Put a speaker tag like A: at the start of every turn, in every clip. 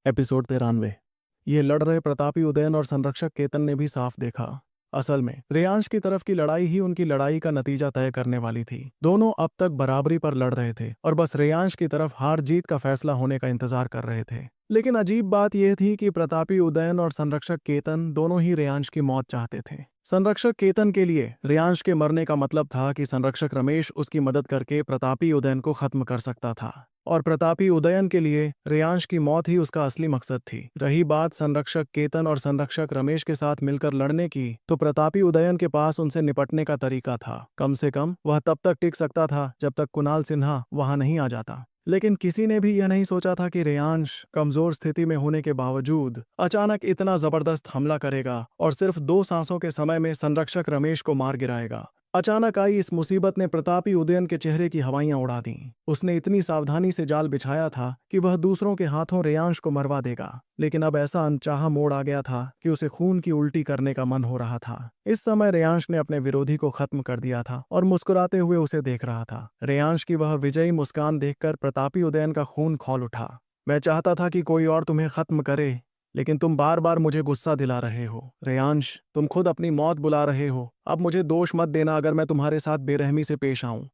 A: Episode 93। ये लड़ रहे प्रतापी उदयन और संरक्षक केतन ने भी साफ देखा। असल में रेयांश की तरफ की लड़ाई ही उनकी लड़ाई का नतीजा तय करने वाली थी। दोनों अब तक बराबरी पर लड़ रहे थे और बस रेयांश की तरफ हार जीत का फैसला होने का इंतजार कर रहे थे। लेकिन अजीब बात यह थी कि प्रतापी उदयन और संरक्षक केतन दोनों ही रेयांश की मौत चाहते थे। संरक्षक केतन के लिए रेयांश के मरने का मतलब था कि संरक्षक रमेश उसकी मदद करके प्रतापी उदयन को खत्म कर सकता था, और प्रतापी उदयन के लिए रेयांश की मौत ही उसका असली मकसद थी। रही बात संरक्षक केतन और संरक्षक रमेश के साथ मिलकर लड़ने की, तो प्रतापी उदयन के पास उनसे निपटने का तरीका था। कम से कम वह तब तक टिक सकता था जब तक कुणाल सिन्हा वहां नहीं आ जाता। लेकिन किसी ने भी यह नहीं सोचा था कि रेयांश कमजोर स्थिति में होने के बावजूद अचानक इतना जबरदस्त हमला करेगा और सिर्फ 2 सांसों के समय में संरक्षक रमेश को मार गिराएगा। अचानक आई इस मुसीबत ने प्रतापी उदयन के चेहरे की हवाइयां उड़ा दी। उसने इतनी सावधानी से जाल बिछाया था कि वह दूसरों के हाथों रेयांश को मरवा देगा, लेकिन अब ऐसा अनचाहा मोड़ आ गया था कि उसे खून की उल्टी करने का मन हो रहा था। इस समय रेयांश ने अपने विरोधी को खत्म कर दिया था और मुस्कुराते हुए उसे देख रहा था। रेयांश की वह विजयी मुस्कान देखकर प्रतापी उदयन का खून खौल उठा। मैं चाहता था कि कोई और तुम्हें खत्म करे, लेकिन तुम बार बार मुझे गुस्सा दिला रहे हो। रेयांश, तुम खुद अपनी मौत बुला रहे हो। अब मुझे दोष मत देना अगर मैं तुम्हारे साथ बेरहमी से पेश आऊं।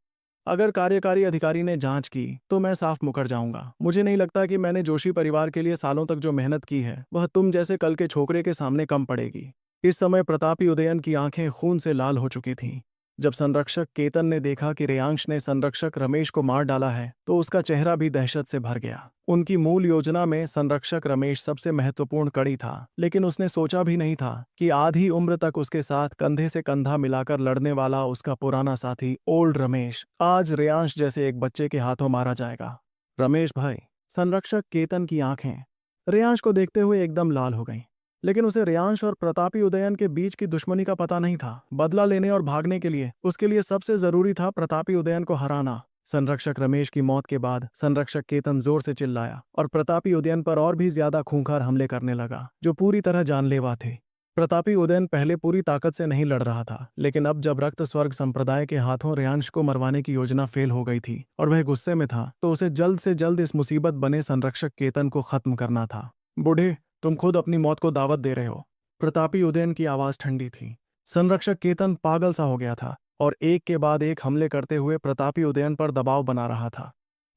A: अगर कार्यकारी अधिकारी ने जांच की तो मैं साफ मुकर जाऊंगा। मुझे नहीं लगता कि मैंने जोशी परिवार के लिए सालों तक जो मेहनत की है वह तुम जैसे कल के छोकरे के सामने कम पड़ेगी। इस समय प्रतापी उदयन की आंखें खून से लाल हो चुकी थीं। जब संरक्षक केतन ने देखा कि रेयांश ने संरक्षक रमेश को मार डाला है तो उसका चेहरा भी दहशत से भर गया। उनकी मूल योजना में संरक्षक रमेश सबसे महत्वपूर्ण कड़ी था, लेकिन उसने सोचा भी नहीं था कि आधी उम्र तक उसके साथ कंधे से कंधा मिलाकर लड़ने वाला उसका पुराना साथी ओल्ड रमेश आज रेयांश जैसे एक बच्चे के हाथों मारा जाएगा। रमेश भाई, संरक्षक केतन की आंखें रेयांश को देखते हुए एकदम लाल हो गईं। लेकिन उसे रेयांश और प्रतापी उदयन के बीच की दुश्मनी का पता नहीं था। बदला लेने और भागने के लिए उसके लिए सबसे जरूरी था प्रतापी उदयन को हराना। संरक्षक रमेश की मौत के बाद संरक्षक केतन जोर से चिल्लाया और प्रतापी उदयन पर और भी ज्यादा खूंखार हमले करने लगा, जो पूरी तरह जानलेवा थे। प्रतापी उदयन पहले पूरी ताकत से नहीं लड़ रहा था, लेकिन अब जब रक्त स्वर्ग संप्रदाय के हाथों रेयांश को मरवाने की योजना फेल हो गई थी और वह गुस्से में था, तो उसे जल्द से जल्द इस मुसीबत बने संरक्षक केतन को खत्म करना था। बूढ़े, तुम खुद अपनी मौत को दावत दे रहे हो। प्रतापी उदयन की आवाज ठंडी थी। संरक्षक केतन पागल सा हो गया था और एक के बाद एक हमले करते हुए प्रतापी उदयन पर दबाव बना रहा था।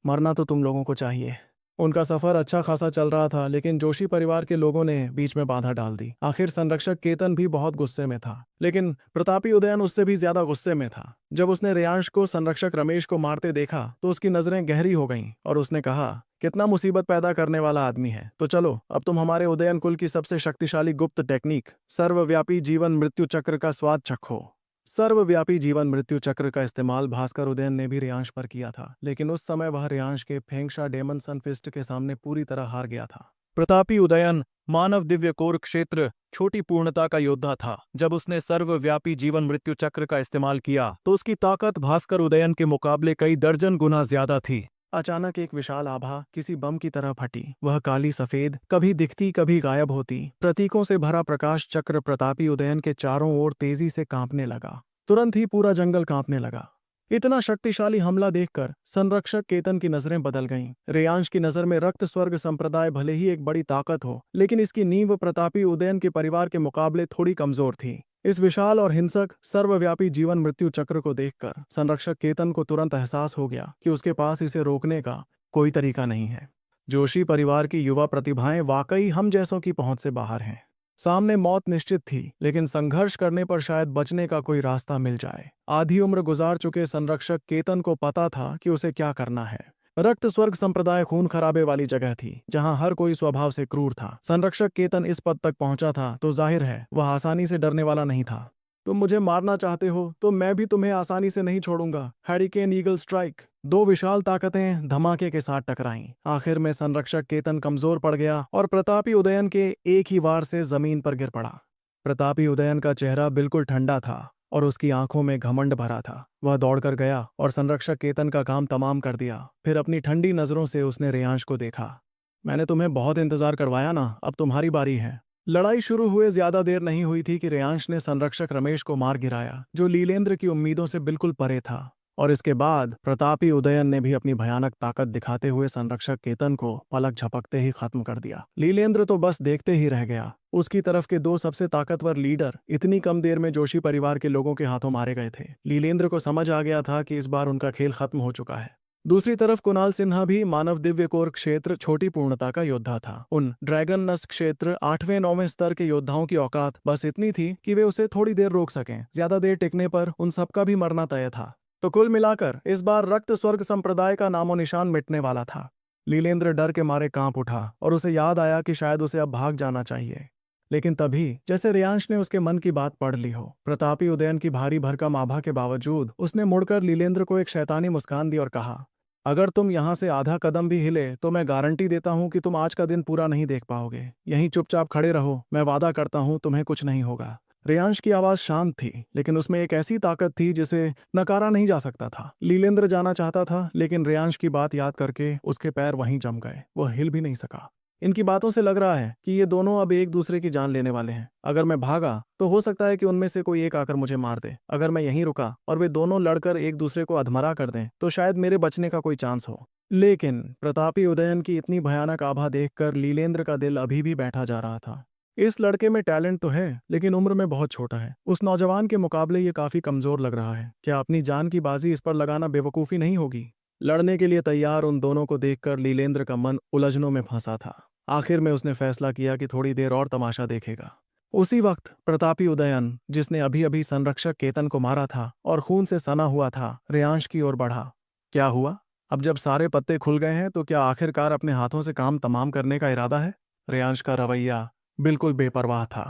A: मरना तो तुम लोगों को चाहिए। उनका सफर अच्छा खासा चल रहा था, लेकिन जोशी परिवार के लोगों ने बीच में बाधा डाल दी। आखिर संरक्षक केतन भी बहुत गुस्से में था, लेकिन प्रतापी उदयन उससे भी ज्यादा गुस्से में था। जब उसने रेयांश को संरक्षक रमेश को मारते देखा तो उसकी नजरें गहरी हो गईं और उसने कहा, कितना मुसीबत पैदा करने वाला आदमी है। तो चलो, अब तुम हमारे उदयन कुल की सबसे शक्तिशाली गुप्त टेक्निक सर्वव्यापी जीवन मृत्यु चक्र का स्वाद चखो। सर्वव्यापी जीवन मृत्यु चक्र का इस्तेमाल भास्कर उदयन ने भी रेयांश पर किया था, लेकिन उस समय वह रेयांश के फेंगशा डेमन सनफिस्ट के सामने पूरी तरह हार गया था। प्रतापी उदयन मानव दिव्य कोर क्षेत्र छोटी पूर्णता का योद्धा था। जब उसने सर्वव्यापी जीवन मृत्यु चक्र का इस्तेमाल किया तो उसकी ताकत भास्कर उदयन के मुकाबले कई दर्जन गुना ज्यादा थी। अचानक एक विशाल आभा किसी बम की तरह फटी। वह काली सफेद, कभी दिखती कभी गायब होती, प्रतीकों से भरा प्रकाश चक्र प्रतापी उदयन के चारों ओर तेजी से कांपने लगा। तुरंत ही पूरा जंगल कांपने लगा। इतना शक्तिशाली हमला देखकर संरक्षक केतन की नजरें बदल गईं। रेयांश की नजर में रक्त स्वर्ग संप्रदाय भले ही एक बड़ी ताकत हो, लेकिन इसकी नींव प्रतापी उदयन के परिवार के मुकाबले थोड़ी कमजोर थी। इस विशाल और हिंसक सर्वव्यापी जीवन मृत्यु चक्र को देखकर संरक्षक केतन को तुरंत एहसास हो गया कि उसके पास इसे रोकने का कोई तरीका नहीं है। जोशी परिवार की युवा प्रतिभाएं वाकई हम जैसों की पहुंच से बाहर हैं। सामने मौत निश्चित थी, लेकिन संघर्ष करने पर शायद बचने का कोई रास्ता मिल जाए। आधी उम्र गुजार चुके संरक्षक केतन को पता था कि उसे क्या करना है। रक्त स्वर्ग संप्रदाय खून खराबे वाली जगह थी, जहां हर कोई स्वभाव से क्रूर था। संरक्षक केतन इस पद तक पहुंचा था तो जाहिर है वह आसानी से डरने वाला नहीं था। तुम मुझे मारना चाहते हो तो मैं भी तुम्हें आसानी से नहीं छोड़ूंगा। Hurricane eagle strike. दो विशाल ताकतें धमाके के साथ टकराईं। आखिर में संरक्षक केतन कमजोर पड़ गया और प्रतापी उदयन के एक ही वार से जमीन पर गिर पड़ा। प्रतापी उदयन का चेहरा बिल्कुल ठंडा था और उसकी आंखों में घमंड भरा था। वह दौड़कर गया और संरक्षक केतन का काम तमाम कर दिया। फिर अपनी ठंडी नजरों से उसने रेयांश को देखा। मैंने तुम्हें बहुत इंतजार करवाया ना, अब तुम्हारी बारी है। लड़ाई शुरू हुए ज्यादा देर नहीं हुई थी कि रेयांश ने संरक्षक रमेश को मार गिराया, जो लीलेंद्र की उम्मीदों से बिल्कुल परे था। और इसके बाद प्रतापी उदयन ने भी अपनी भयानक ताकत दिखाते हुए संरक्षक केतन को पलक झपकते ही खत्म कर दिया। लीलेंद्र तो बस देखते ही रह गया। उसकी तरफ के दो सबसे ताकतवर लीडर इतनी कम देर में जोशी परिवार के लोगों के हाथों मारे गए थे। लीलेंद्र को समझ आ गया था कि इस बार उनका खेल खत्म हो चुका है। दूसरी तरफ कुणाल सिन्हा भी मानव दिव्य कोर क्षेत्र छोटी पूर्णता का योद्धा था। उन ड्रैगन नस्ट क्षेत्र 8वें 9वें स्तर के योद्धाओं की औकात बस इतनी थी कि वे उसे थोड़ी देर रोक सकें। ज्यादा देर टिकने पर उन सबका भी मरना तय था। तो कुल मिलाकर इस बार रक्त स्वर्ग संप्रदाय का नामो निशान मिटने वाला था। लीलेंद्र डर के मारे कांप उठा और उसे याद आया कि शायद उसे अब भाग जाना चाहिए। लेकिन तभी जैसे रेयांश ने उसके मन की बात पढ़ ली हो। प्रतापी उदयन की भारी भरकम आभा के बावजूद उसने मुड़कर लीलेंद्र को एक शैतानी मुस्कान दी और कहा, अगर तुम यहां से आधा कदम भी हिले तो मैं गारंटी देता हूं कि तुम आज का दिन पूरा नहीं देख पाओगे। यहीं चुपचाप खड़े रहो, मैं वादा करता हूं तुम्हें कुछ नहीं होगा। रेयांश की आवाज शांत थी, लेकिन उसमें एक ऐसी ताकत थी जिसे नकारा नहीं जा सकता था। लीलेंद्र जाना चाहता था, लेकिन रेयांश की बात याद करके उसके पैर वहीं जम गए। वह हिल भी नहीं सका। इनकी बातों से लग रहा है कि ये दोनों अब एक दूसरे की जान लेने वाले हैं। अगर मैं भागा तो हो सकता है कि उनमें से कोई एक आकर मुझे मार दे। अगर मैं यहीं रुका और वे दोनों लड़कर एक दूसरे को अधमरा कर दें तो शायद मेरे बचने का कोई चांस हो। लेकिन प्रतापी उदयन की इतनी भयानक आभा देखकर लीलेंद्र का दिल अभी भी बैठा जा रहा था। इस लड़के में टैलेंट तो है, लेकिन उम्र में बहुत छोटा है। उस नौजवान के मुकाबले ये काफी कमजोर लग रहा है। क्या अपनी जान की बाजी इस पर लगाना बेवकूफी नहीं होगी? लड़ने के लिए तैयार उन दोनों को देखकर लीलेंद्र का मन उलझनों में फंसा था। आखिर में उसने फैसला किया कि थोड़ी देर और तमाशा देखेगा। उसी वक्त प्रतापी उदयन, जिसने अभी अभी संरक्षक केतन को मारा था और खून से सना हुआ था, रेयांश की ओर बढ़ा। क्या हुआ? अब जब सारे पत्ते खुल गए हैं तो क्या आखिरकार अपने हाथों से काम तमाम करने का इरादा है? रेयांश का रवैया बिल्कुल बेपरवाह था।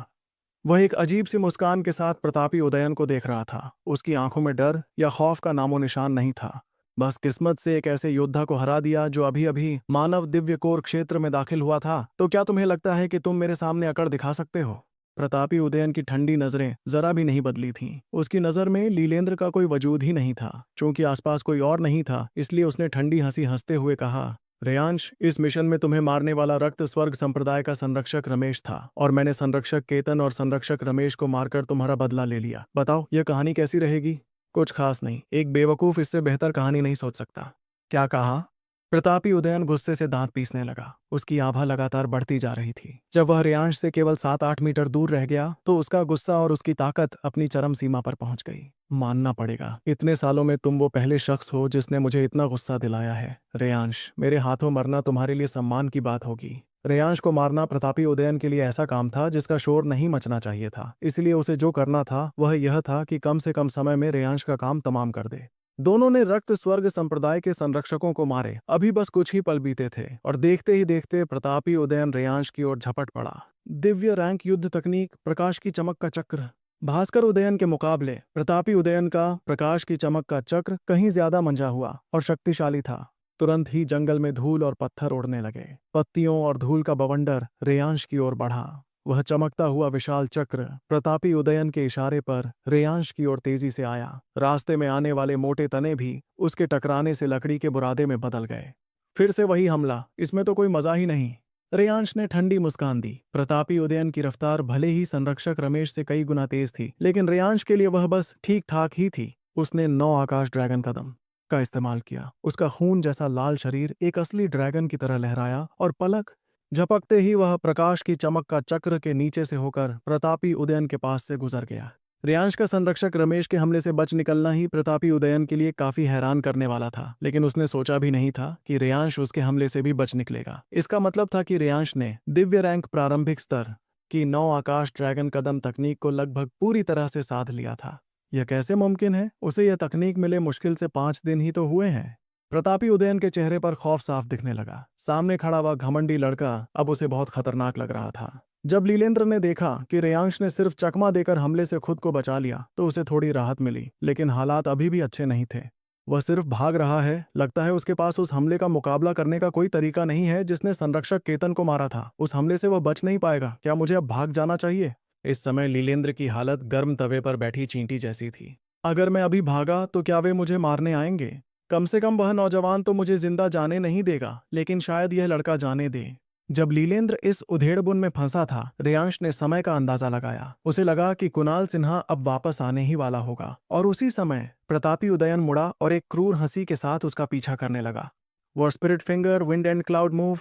A: वह एक अजीब सी मुस्कान के साथ प्रतापी उदयन को देख रहा था। उसकी आंखों में डर या खौफ का नामो निशान नहीं था। बस किस्मत से एक ऐसे योद्धा को हरा दिया जो अभी अभी मानव दिव्य कोर क्षेत्र में दाखिल हुआ था। तो क्या तुम्हें लगता है कि तुम मेरे सामने अकड़ दिखा सकते हो? प्रतापी उदयन की ठंडी नजरें जरा भी नहीं बदली थीं। उसकी नजर में लीलेंद्र का कोई वजूद ही नहीं था। चूंकि आसपास कोई और नहीं था, इसलिए उसने ठंडी हंसी हंसते हुए कहा, रेयांश, इस मिशन में तुम्हें मारने वाला रक्त स्वर्ग संप्रदाय का संरक्षक रमेश था और मैंने संरक्षक केतन और संरक्षक रमेश को मारकर तुम्हारा बदला ले लिया। बताओ, यह कहानी कैसी रहेगी? कुछ खास नहीं। एक बेवकूफ इससे बेहतर कहानी नहीं सोच सकता। क्या कहा? प्रतापी उदयन गुस्से से दांत पीसने लगा। उसकी आभा लगातार बढ़ती जा रही थी। जब वह रेयांश से केवल 7-8 मीटर दूर रह गया तो उसका गुस्सा और उसकी ताकत अपनी चरम सीमा पर पहुंच गई। मानना पड़ेगा, इतने सालों में तुम वो पहले शख्स हो जिसने मुझे इतना गुस्सा दिलाया है। रेयांश, मेरे हाथों मरना तुम्हारे लिए सम्मान की बात होगी। रेयांश को मारना प्रतापी उदयन के लिए ऐसा काम था जिसका शोर नहीं मचना चाहिए था। इसलिए उसे जो करना था वह यह था कि कम से कम समय में रेयांश का काम तमाम कर दे। दोनों ने रक्त स्वर्ग संप्रदाय के संरक्षकों को मारे। अभी बस कुछ ही पल बीते थे और देखते ही देखते प्रतापी उदयन रेयांश की ओर झपट पड़ा। दिव्य रैंक युद्ध तकनीक, प्रकाश की चमक का चक्र। भास्कर उदयन के मुकाबले प्रतापी उदयन का प्रकाश की चमक का चक्र कहीं ज्यादा मंझा हुआ और शक्तिशाली था। तुरंत ही जंगल में धूल और पत्थर उड़ने लगे। पत्तियों और धूल का बवंडर रेयांश की ओर बढ़ा। वह चमकता हुआ विशाल चक्र प्रतापी उदयन के इशारे पर रेयांश की ओर तेजी से आया। रास्ते में आने वाले मोटे तने भी उसके टकराने से लकड़ी के बुरादे में बदल गए। फिर से वही हमला, इसमें तो कोई मजा ही नहीं। रेयांश ने ठंडी मुस्कान दी। प्रतापी उदयन की रफ्तार भले ही संरक्षक रमेश से कई गुना तेज थी, लेकिन रेयांश के लिए वह बस ठीक ठाक ही थी। उसने 9 आकाश ड्रैगन कदम का इस्तेमाल किया। उसका खून जैसा लाल शरीर एक असली ड्रैगन की तरह लहराया और पलक झपकते ही वह प्रकाश की चमक का चक्र के नीचे से होकर प्रतापी उदयन के पास से गुजर गया। रेयांश का संरक्षक रमेश के हमले से बच निकलना ही प्रतापी उदयन के लिए काफी हैरान करने वाला था, लेकिन उसने सोचा भी नहीं था कि रेयांश उसके हमले से भी बच निकलेगा। इसका मतलब था कि रेयांश ने दिव्य रैंक प्रारंभिक स्तर की 9 आकाश ड्रैगन कदम तकनीक को लगभग पूरी तरह से साध लिया था। यह कैसे मुमकिन है? उसे यह तकनीक मिले मुश्किल से 5 दिन ही तो हुए हैं। प्रतापी उदयन के चेहरे पर खौफ साफ दिखने लगा। सामने खड़ा हुआ घमंडी लड़का अब उसे बहुत खतरनाक लग रहा था। जब लीलेंद्र ने देखा कि रेयांश ने सिर्फ चकमा देकर हमले से खुद को बचा लिया तो उसे थोड़ी राहत मिली, लेकिन हालात अभी भी अच्छे नहीं थे। वह सिर्फ भाग रहा है। लगता है उसके पास उस हमले का मुकाबला करने का कोई तरीका नहीं है जिसने संरक्षक केतन को मारा था। उस हमले से वह बच नहीं पाएगा। क्या मुझे अब भाग जाना चाहिए? इस समय लीलेंद्र की हालत गर्म तवे पर बैठी चींटी जैसी थी। अगर मैं अभी भागा तो क्या वे मुझे मारने आएंगे? कम से कम वह नौजवान तो मुझे जिंदा जाने नहीं देगा, लेकिन शायद यह लड़का जाने दे। जब लीलेंद्र इस उधेड़बुन में फंसा था, रेयांश ने समय का अंदाजा लगाया। उसे लगा कि कुणाल सिन्हा अब वापस आने ही वाला होगा, और उसी समय प्रतापी उदयन मुड़ा और एक क्रूर हंसी के साथ उसका पीछा करने लगा। War spirit finger, wind and cloud move,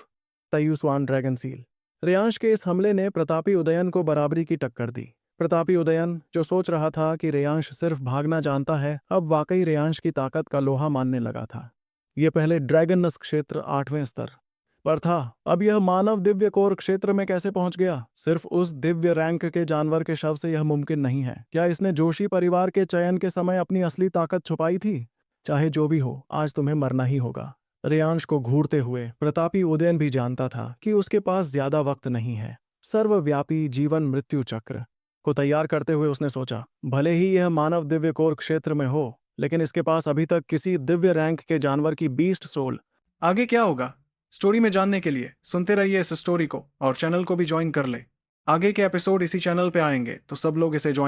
A: तयू स्वान ड्रैगन सील। रेयांश के इस हमले ने प्रतापी उदयन को बराबरी की टक्कर दी। प्रतापी उदयन, जो सोच रहा था कि रेयांश सिर्फ भागना जानता है, अब वाकई रेयांश की ताकत का लोहा मानने लगा था। ये पहले ड्रैगन नस्क क्षेत्र 8वें स्तर पर था, अब यह मानव दिव्य कोर क्षेत्र में कैसे पहुंच गया? सिर्फ उस दिव्य रैंक के जानवर के शव से यह मुमकिन नहीं है। क्या इसने जोशी परिवार के चयन के समय अपनी असली ताकत छुपाई थी? चाहे जो भी हो, आज तुम्हें मरना ही होगा। रेयांश को घूरते हुए प्रतापी उदयन भी जानता था कि उसके पास ज्यादा वक्त नहीं है। सर्वव्यापी जीवन मृत्यु चक्र को तैयार करते हुए उसने सोचा, भले ही यह मानव दिव्य कोर क्षेत्र में हो, लेकिन इसके पास अभी तक किसी दिव्य रैंक के जानवर की बीस्ट सोल। आगे क्या होगा स्टोरी में जानने के लिए सुनते रहिए इस स्टोरी को और चैनल को भी ज्वाइन कर ले। आगे के एपिसोड इसी चैनल पे आएंगे, तो सब लोग इसे ज्वाइन